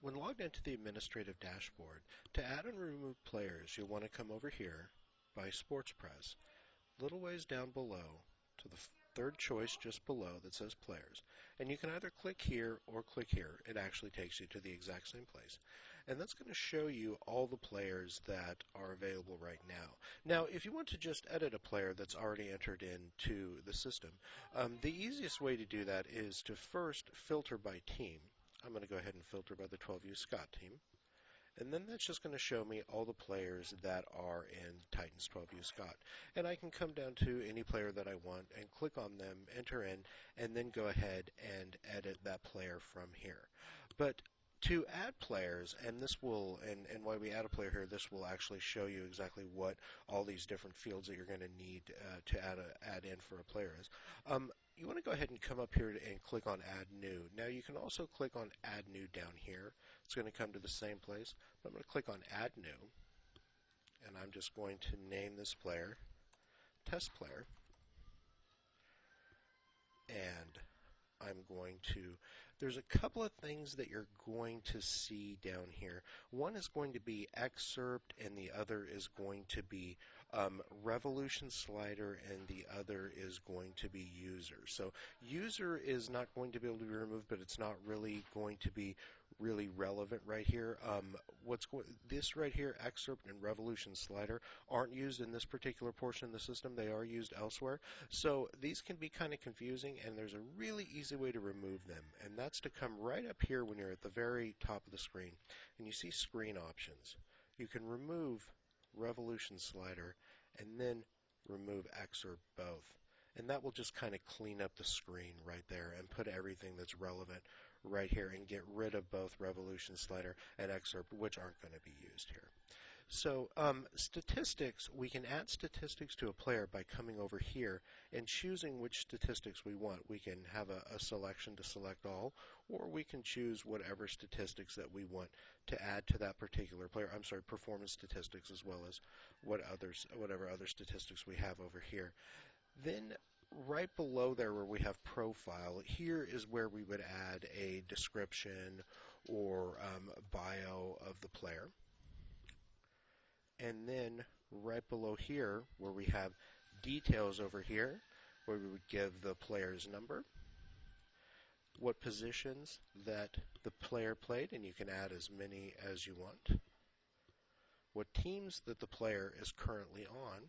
When logged into the administrative dashboard, to add and remove players, you'll want to come over here by Sports Press, little ways down below to the third choice just below that says Players. And you can either click here or click here. It actually takes you to the exact same place. And that's going to show you all the players that are available right now. Now, if you want to just edit a player that's already entered into the system, the easiest way to do that is to first filter by team. I'm going to go ahead and filter by the 12U Scott team. And then that's just going to show me all the players that are in Titans 12U Scott. And I can come down to any player that I want and click on them, enter in, and then go ahead and edit that player from here. But to add players, and this will, and why we add a player here, this will actually show you exactly what all these different fields that you're going to need to add in for a player is. You want to go ahead and come up here and click on Add New. Now you can also click on Add New down here. It's going to come to the same place. But I'm going to click on Add New, and I'm just going to name this player Test Player. And I'm going to, there's a couple of things that you're going to see down here. One is going to be Excerpt, and the other is going to be Revolution Slider, and the other is going to be User. So User is not going to be able to be removed, but it's not really going to be really relevant right here. This right here, Excerpt and Revolution Slider, aren't used in this particular portion of the system. They are used elsewhere. So these can be kind of confusing, and there's a really easy way to remove them, and that's to come right up here when you're at the very top of the screen, and you see Screen Options. You can remove Revolution Slider and then remove Excerpt both. And that will just kind of clean up the screen right there and put everything that's relevant right here and get rid of both Revolution Slider and Excerpt, which aren't going to be used here. So statistics, we can add statistics to a player by coming over here and choosing which statistics we want. We can have a selection to select all, or we can choose whatever statistics that we want to add to that particular player. I'm sorry, performance statistics, as well as whatever other statistics we have over here. Then right below there where we have profile, here is where we would add a description or bio of the player. And then right below here where we have details over here, where we would give the player's number, what positions that the player played, and you can add as many as you want, what teams that the player is currently on,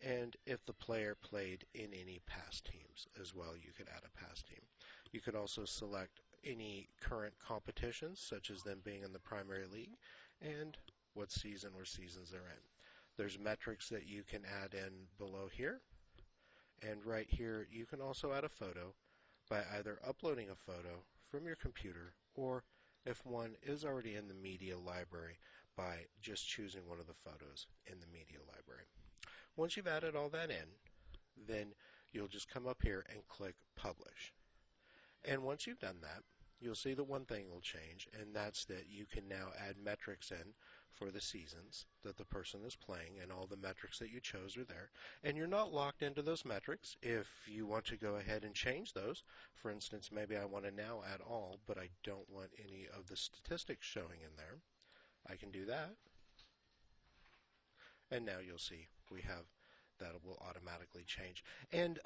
and if the player played in any past teams as well, you could add a past team. You could also select any current competitions, such as them being in the primary league, and what season or seasons they're in. There's metrics that you can add in below here, and right here you can also add a photo by either uploading a photo from your computer, or if one is already in the media library, by just choosing one of the photos in the media library. Once you've added all that in, then you'll just come up here and click Publish. And once you've done that, you'll see that one thing will change, and that's that you can now add metrics in for the seasons that the person is playing, and all the metrics that you chose are there. And you're not locked into those metrics. If you want to go ahead and change those, for instance, maybe I want to now add all, but I don't want any of the statistics showing in there, I can do that. And now you'll see we have that will automatically change. And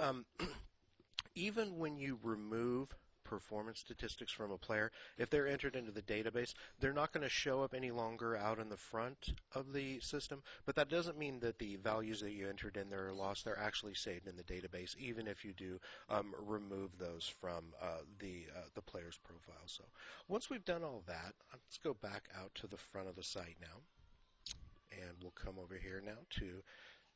even when you remove performance statistics from a player, if they're entered into the database, they're not going to show up any longer out in the front of the system, but that doesn't mean that the values that you entered in there are lost. They're actually saved in the database, even if you do remove those from the player's profile. So once we've done all that, let's go back out to the front of the site now, and we'll come over here now to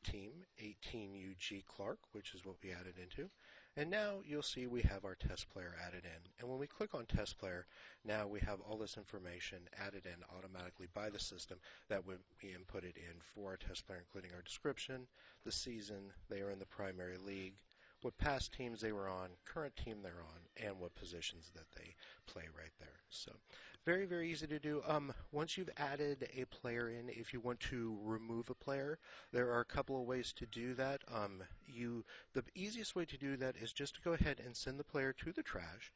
Team 18UG Clark, which is what we added into. And now you'll see we have our test player added in. And when we click on test player, now we have all this information added in automatically by the system that would be inputted in for our test player, including our description, the season they are in the primary league, what past teams they were on, current team they're on, and what positions that they play right there. So very, very easy to do. Once you've added a player in, if you want to remove a player, there are a couple of ways to do that. The easiest way to do that is just to go ahead and send the player to the trash,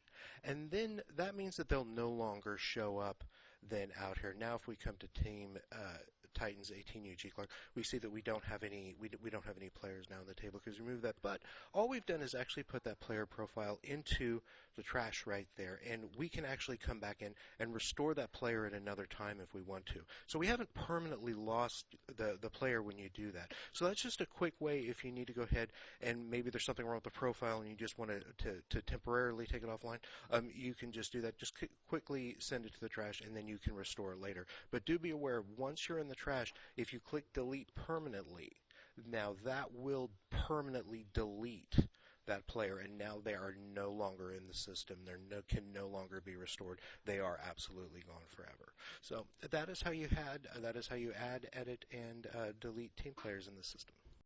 and then that means that they'll no longer show up then out here. Now, if we come to Team Titans 18 UG Clark, we see that we don't have any players now on the table because we removed that. But all we've done is actually put that player profile into the trash right there, and we can actually come back in and restore that player at another time if we want to. So we haven't permanently lost the player when you do that. So that's just a quick way if you need to go ahead and maybe there's something wrong with the profile and you just want to temporarily take it offline. You can just do that. Just quickly send it to the trash, and then you can restore it later. But do be aware, once you're in the trash, if you click delete permanently, now that will permanently delete that player, and now they are no longer in the system. Can no longer be restored. They are absolutely gone forever. So that is how you add, edit, and delete team players in the system.